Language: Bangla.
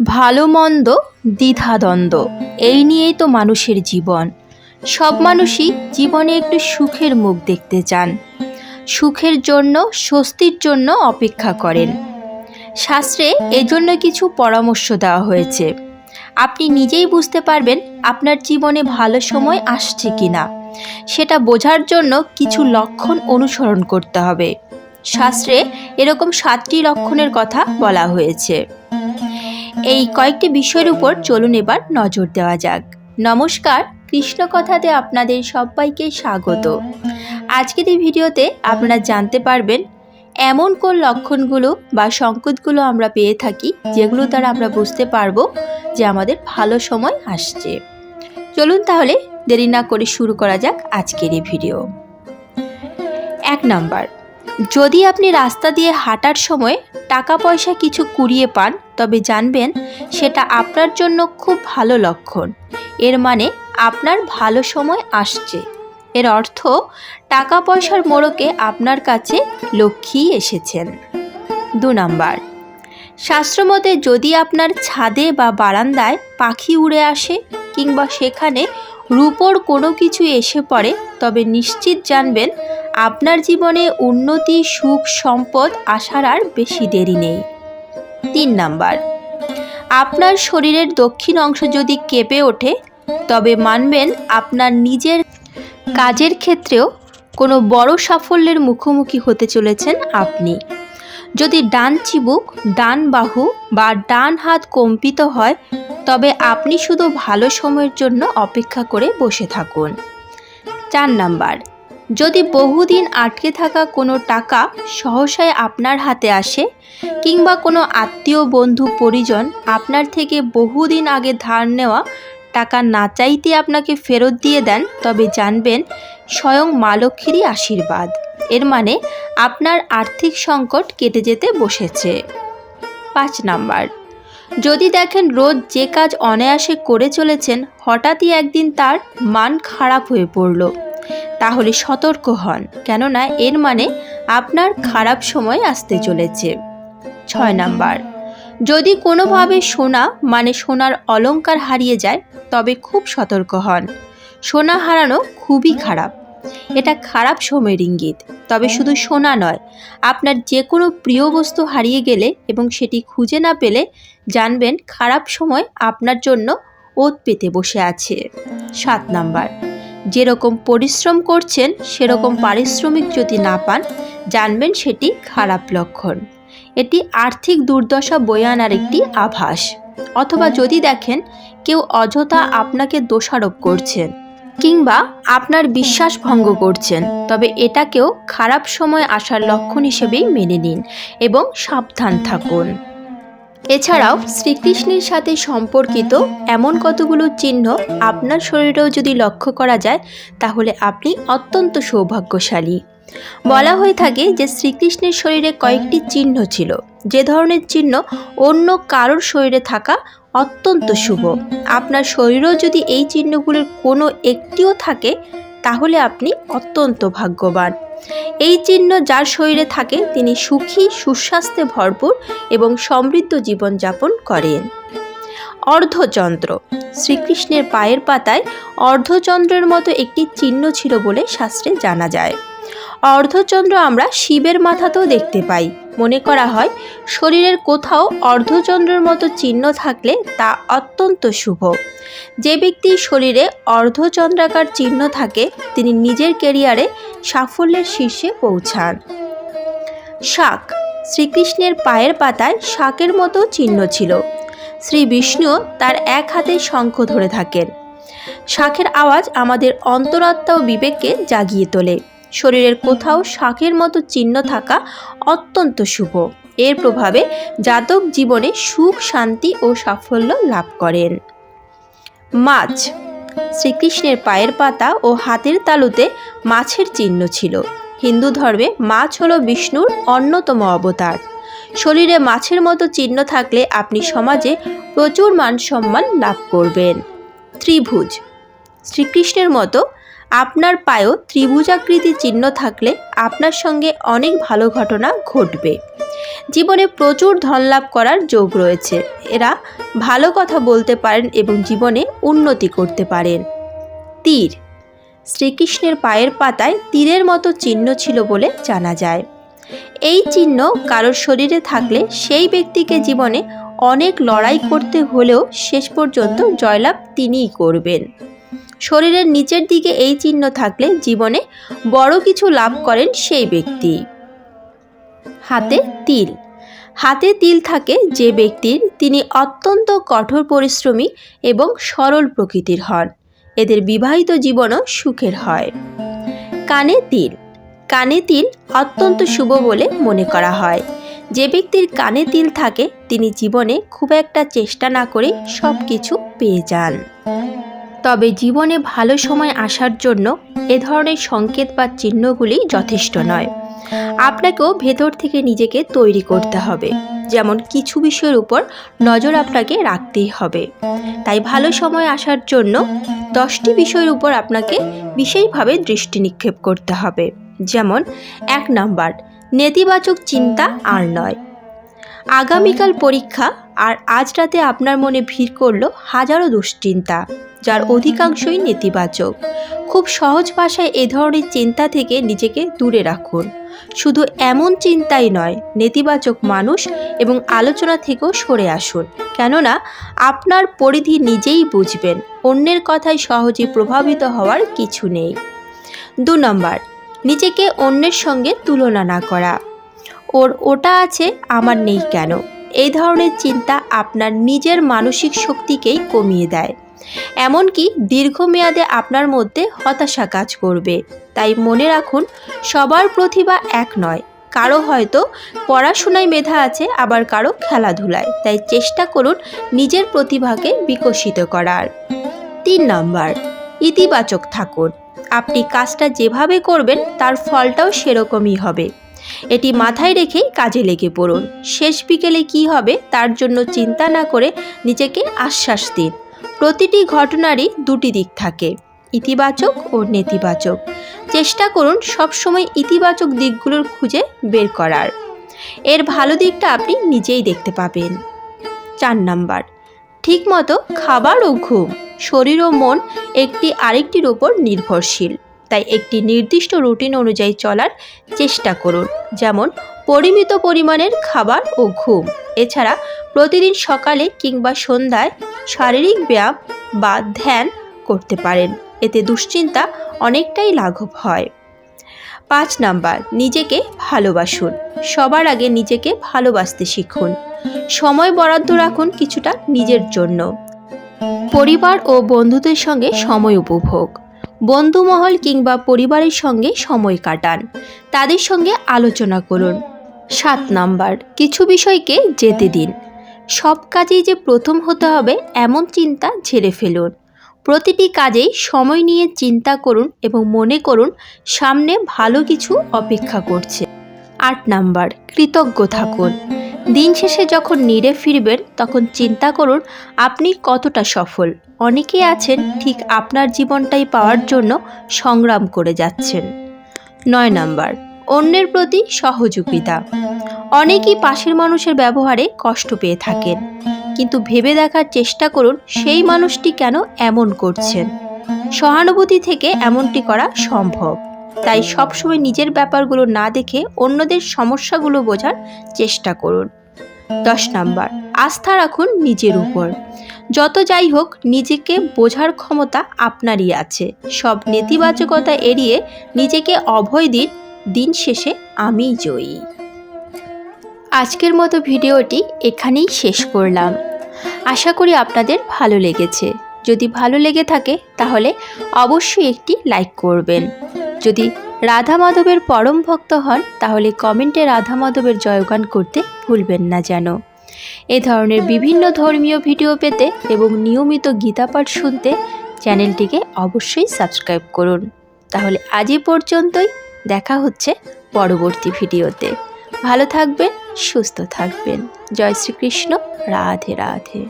ভালো মন্দ দ্বিধাদ্বন্দ্ব এই নিয়েই তো মানুষের জীবন। সব মানুষই জীবনে একটু সুখের মুখ দেখতে চান, সুখের জন্য স্বস্তির জন্য অপেক্ষা করেন। শাস্ত্রে এজন্য কিছু পরামর্শ দেওয়া হয়েছে। আপনি নিজেই বুঝতে পারবেন আপনার জীবনে ভালো সময় আসছে কিনা। সেটা বোঝার জন্য কিছু লক্ষণ অনুসরণ করতে হবে। শাস্ত্রে এরকম 7টি লক্ষণের কথা বলা হয়েছে। এই কয়েকটি বিষয়ের উপর চলুন এবার নজর দেওয়া যাক। নমস্কার, কৃষ্ণকথাতে আপনাদের সবাইকে স্বাগত। আজকের এই ভিডিওতে আপনারা জানতে পারবেন এমন কোন লক্ষণগুলো বা সংকেতগুলো আমরা পেয়ে থাকি যেগুলো দ্বারা আমরা বুঝতে পারবো যে আমাদের ভালো সময় আসছে। চলুন তাহলে দেরি না করে শুরু করা যাক আজকের এই ভিডিও। 1 নাম্বার, যদি আপনি রাস্তা দিয়ে হাঁটার সময় টাকা পয়সা কিছু কুড়িয়ে পান তবে জানবেন সেটা আপনার জন্য খুব ভালো লক্ষণ। এর মানে আপনার ভালো সময় আসছে। এর অর্থ টাকা পয়সার মোড়কে আপনার কাছে লক্ষ্মী এসেছেন। 2 নাম্বার, শাস্ত্রমতে যদি আপনার ছাদে বা বারান্দায় পাখি উড়ে আসে কিংবা সেখানে রূপোর কোনো কিছু এসে পড়ে তবে নিশ্চিত জানবেন আপনার জীবনে উন্নতি, সুখ, সম্পদ আসার আর বেশি দেরি নেই। 3 নাম্বার, আপনার শরীরের দক্ষিণ অংশ যদি কেঁপে ওঠে তবে মানবেন আপনার নিজের কাজের ক্ষেত্রেও কোনো বড় সাফল্যের মুখোমুখি হতে চলেছেন আপনি। যদি ডান চিবুক, ডান বাহু বা ডান হাত কম্পিত হয় তবে আপনি শুধু ভালো সময়ের জন্য অপেক্ষা করে বসে থাকুন। 4 নাম্বার, যদি বহুদিন আটকে থাকা কোনো টাকা সহসায় আপনার হাতে আসে কিংবা কোনো আত্মীয়, বন্ধু, পরিজন আপনার থেকে বহুদিন আগে ধার নেওয়া টাকা না চাইতে আপনাকে ফেরত দিয়ে দেন তবে জানবেন স্বয়ং মা লক্ষ্মীরই আশীর্বাদ। এর মানে আপনার আর্থিক সংকট কেটে যেতে বসেছে। 5 নাম্বার, যদি দেখেন রোজ যে কাজ অনায়াসে করে চলেছেন হঠাৎই একদিন তার মান খারাপ হয়ে পড়ল তাহলে সতর্ক হন, কেননা এর মানে আপনার খারাপ সময় আসতে চলেছে। 6 নাম্বার, যদি কোনোভাবে সোনা মানে সোনার অলংকার হারিয়ে যায় তবে খুব সতর্ক হন। সোনা হারানো খুবই খারাপ, এটা খারাপ সময়ের ইঙ্গিত। তবে শুধু সোনা নয়, আপনার যে কোনো প্রিয় বস্তু হারিয়ে গেলে এবং সেটি খুঁজে না পেলে জানবেন খারাপ সময় আপনার জন্য ওত পেতে বসে আছে। 7 নাম্বার, যেরকম পরিশ্রম করছেন সেরকম পারিশ্রমিক যদি না পান জানবেন সেটি খারাপ লক্ষণ। এটি আর্থিক দুর্দশা বয়ে আনার একটি আভাস। অথবা যদি দেখেন কেউ অযথা আপনাকে দোষারোপ করছেন কিংবা আপনার বিশ্বাস ভঙ্গ করছেন তবে এটাকেও খারাপ সময় আসার লক্ষণ হিসেবেই মেনে নিন এবং সাবধান থাকুন। এছাড়াও শ্রীকৃষ্ণের সাথে সম্পর্কিত এমন কতগুলো চিহ্ন আপনার শরীরেও যদি লক্ষ্য করা যায় তাহলে আপনি অত্যন্ত সৌভাগ্যশালী। বলা হয়ে থাকে যে শ্রীকৃষ্ণের শরীরে কয়েকটি চিহ্ন ছিল, যে ধরনের চিহ্ন অন্য কারোর শরীরে থাকা অত্যন্ত শুভ। আপনার শরীরেও যদি এই চিহ্নগুলোর কোনো একটিও থাকে তাহলে আপনি অত্যন্ত ভাগ্যবান। এই চিহ্ন যার শরীরে থাকে তিনি সুখী, সুস্বাস্থ্যে ভরপুর এবং সমৃদ্ধ জীবনযাপন করেন। অর্ধচন্দ্র, শ্রীকৃষ্ণের পায়ের পাতায় অর্ধচন্দ্রের মতো একটি চিহ্ন ছিল বলে শাস্ত্রে জানা যায়। অর্ধচন্দ্র আমরা শিবের মাথাতেও দেখতে পাই। মনে করা হয় শরীরের কোথাও অর্ধচন্দ্রের মতো চিহ্ন থাকলে তা অত্যন্ত শুভ। যে ব্যক্তির শরীরে অর্ধচন্দ্রাকার চিহ্ন থাকে তিনি নিজের ক্যারিয়ারে সাফল্যের শীর্ষে পৌঁছান। শাক, শ্রীকৃষ্ণের পায়ের পাতায় শাকের মতো চিহ্ন ছিল। শ্রী বিষ্ণু তার এক হাতে শঙ্খ ধরে থাকেন। শাকের আওয়াজ আমাদের অন্তরাত্মা ও বিবেককে জাগিয়ে তোলে। শরীরের কোথাও শাকের মতো চিহ্ন থাকা অত্যন্ত শুভ। এর প্রভাবে জাতক জীবনে সুখ, শান্তি ও সাফল্য লাভ করেন। মাছ, শ্রীকৃষ্ণের পায়ের পাতা ও হাতের তালুতে মাছের চিহ্ন ছিল। হিন্দু ধর্মে মাছ হল বিষ্ণুর অন্যতম অবতার। শরীরে মাছের মতো চিহ্ন থাকলে আপনি সমাজে প্রচুর মান সম্মান লাভ করবেন। ত্রিভুজ, শ্রীকৃষ্ণের মতো আপনার পায়েও ত্রিভুজাকৃতি চিহ্ন থাকলে আপনার সঙ্গে অনেক ভালো ঘটনা ঘটবে। জীবনে প্রচুর ধন লাভ করার যোগ রয়েছে। এরা ভালো কথা বলতে পারেন এবং জীবনে উন্নতি করতে পারেন। তীর। শ্রীকৃষ্ণের পায়ের পাতায় তীরের মতো চিহ্ন ছিল বলে জানা যায়। এই চিহ্ন কারোর শরীরে থাকলে সেই ব্যক্তিকে জীবনে অনেক লড়াই করতে হলেও শেষ পর্যন্ত জয়লাভ তিনিই করবেন। শরীরের নিচের দিকে এই চিহ্ন থাকলে জীবনে বড় কিছু লাভ করেন সেই ব্যক্তি। হাতে তিল। হাতে তিল থাকে যে ব্যক্তির, তিনি অত্যন্ত কঠোর পরিশ্রমী এবং সরল প্রকৃতির হন। এদের বিবাহিত জীবনও সুখের হয়। কানে তিল। কানে তিল অত্যন্ত শুভ বলে মনে করা হয়। যে ব্যক্তির কানে তিল থাকে তিনি জীবনে খুব একটা চেষ্টা না করে সব কিছু পেয়ে যান। তবে জীবনে ভালো সময় আসার জন্য এ ধরনের সংকেত বা চিহ্নগুলি যথেষ্ট নয়। আপনাকেও ভেতর থেকে নিজেকে তৈরি করতে হবে। যেমন কিছু বিষয়ের উপর নজর আপনাকে রাখতেই হবে। তাই ভালো সময় আসার জন্য 10টি বিষয়ের উপর আপনাকে বিশেষভাবে দৃষ্টি নিক্ষেপ করতে হবে। যেমন 1 নাম্বার, নেতিবাচক চিন্তা আর নয়। আগামীকাল পরীক্ষা আর আজ রাতে আপনার মনে ভিড় করলো হাজারো দুশ্চিন্তা, যার অধিকাংশই নেতিবাচক। খুব সহজ ভাষায় এ ধরনের চিন্তা থেকে নিজেকে দূরে রাখুন। শুধু এমন চিন্তাই নয়, নেতিবাচক মানুষ এবং আলোচনা থেকেও সরে আসুন, কেননা আপনার পরিধি নিজেই বুঝবেন। অন্যের কথায় সহজে প্রভাবিত হওয়ার কিছু নেই। 2 নম্বর, নিজেকে অন্যের সঙ্গে তুলনা না করা। ওর ওটা আছে, আমার নেই কেন? এই ধরনের চিন্তা আপনার নিজের মানসিক শক্তিকেই কমিয়ে দেয়। এমনকি দীর্ঘমেয়াদে আপনার মধ্যে হতাশা কাজ করবে। তাই মনে রাখুন, সবার প্রতিভা এক নয়। কারো হয়তো পড়াশোনায় মেধা আছে, আবার কারো খেলাধুলায়। তাই চেষ্টা করুন নিজের প্রতিভাকে বিকশিত করার। 3 নাম্বার, ইতিবাচক থাকুন। আপনি কাজটা যেভাবে করবেন তার ফলটাও সেরকমই হবে। এটি মাথায় রেখেই কাজে লেগে পড়ুন। শেষ বিকেলে কী হবে তার জন্য চিন্তা না করে নিজেকে আশ্বাস দিন। প্রতিটি ঘটনারই 2টি দিক থাকে, ইতিবাচক ও নেতিবাচক। চেষ্টা করুন সবসময় ইতিবাচক দিকগুলোর খুঁজে বের করার। এর ভালো দিকটা আপনি নিজেই দেখতে পাবেন। 4 নাম্বার, ঠিকমতো খাবার ও ঘুম। শরীর ও মন একটি আরেকটির উপর নির্ভরশীল। তাই একটি নির্দিষ্ট রুটিন অনুযায়ী চলার চেষ্টা করুন। যেমন পরিমিত পরিমাণের খাবার ও ঘুম। এছাড়া প্রতিদিন সকালে কিংবা সন্ধ্যায় শারীরিক ব্যায়াম বা ধ্যান করতে পারেন। এতে দুশ্চিন্তা অনেকটাই লাঘব হয়। 5 নাম্বার, নিজেকে ভালোবাসুন। সবার আগে নিজেকে ভালোবাসতে শিখুন। সময় বরাদ্দ রাখুন কিছুটা নিজের জন্য। পরিবার ও বন্ধুদের সঙ্গে সময় উপভোগ। বন্ধুমহল কিংবা পরিবারের সঙ্গে সময় কাটান। তাদের সঙ্গে আলোচনা করুন। 7 নাম্বার, কিছু বিষয়কে যেতে দিন। সব কাজেই যে প্রথম হতে হবে এমন চিন্তা ঝেড়ে ফেলুন। প্রতিটি কাজেই সময় নিয়ে চিন্তা করুন এবং মনে করুন সামনে ভালো কিছু অপেক্ষা করছে। 8 নাম্বার, কৃতজ্ঞ থাকুন। দিন শেষে যখন নিরে ফিরবেন তখন চিন্তা করুন আপনি কতটা সফল। অনেকেই আছেন ঠিক আপনার জীবনটাই পাওয়ার জন্য সংগ্রাম করে যাচ্ছেন। 9 নাম্বার, অন্যের প্রতি সহযোগিতা। অনেকেই পাশের মানুষের ব্যবহারে কষ্ট পেয়ে থাকেন, কিন্তু ভেবে দেখার চেষ্টা করুন সেই মানুষটি কেন এমন করছেন। সহানুভূতি থেকে এমনটি করা সম্ভব। তাই সবসময় নিজের ব্যাপারগুলো না দেখে অন্যদের সমস্যাগুলো বোঝার চেষ্টা করুন। 10 নাম্বার, আস্থা রাখুন নিজের উপর। যত যাই হোক নিজেকে বোঝার ক্ষমতা আপনারই আছে। সব নেতিবাচকতা এড়িয়ে নিজেকে অভয় দিন। দিন শেষে আমিই জয়ী। আজকের মতো ভিডিওটি এখানেই শেষ করলাম। আশা করি আপনাদের ভালো লেগেছে। যদি ভালো লেগে থাকে তাহলে অবশ্যই একটি লাইক করবেন। যদি রাধা মাধবের পরম ভক্ত হন তাহলে কমেন্টে রাধা মাধবের জয়গান করতে ভুলবেন না যেন। এ ধরনের বিভিন্ন ধর্মীয় ভিডিও পেতে এবং নিয়মিত গীতাপাঠ শুনতে চ্যানেলটিকে অবশ্যই সাবস্ক্রাইব করুন। তাহলে আজই পর্যন্তই, দেখা হচ্ছে পরবর্তী ভিডিওতে। ভালো থাকবেন, সুস্থ থাকবেন। জয় শ্রীকৃষ্ণ। রাধে রাধে।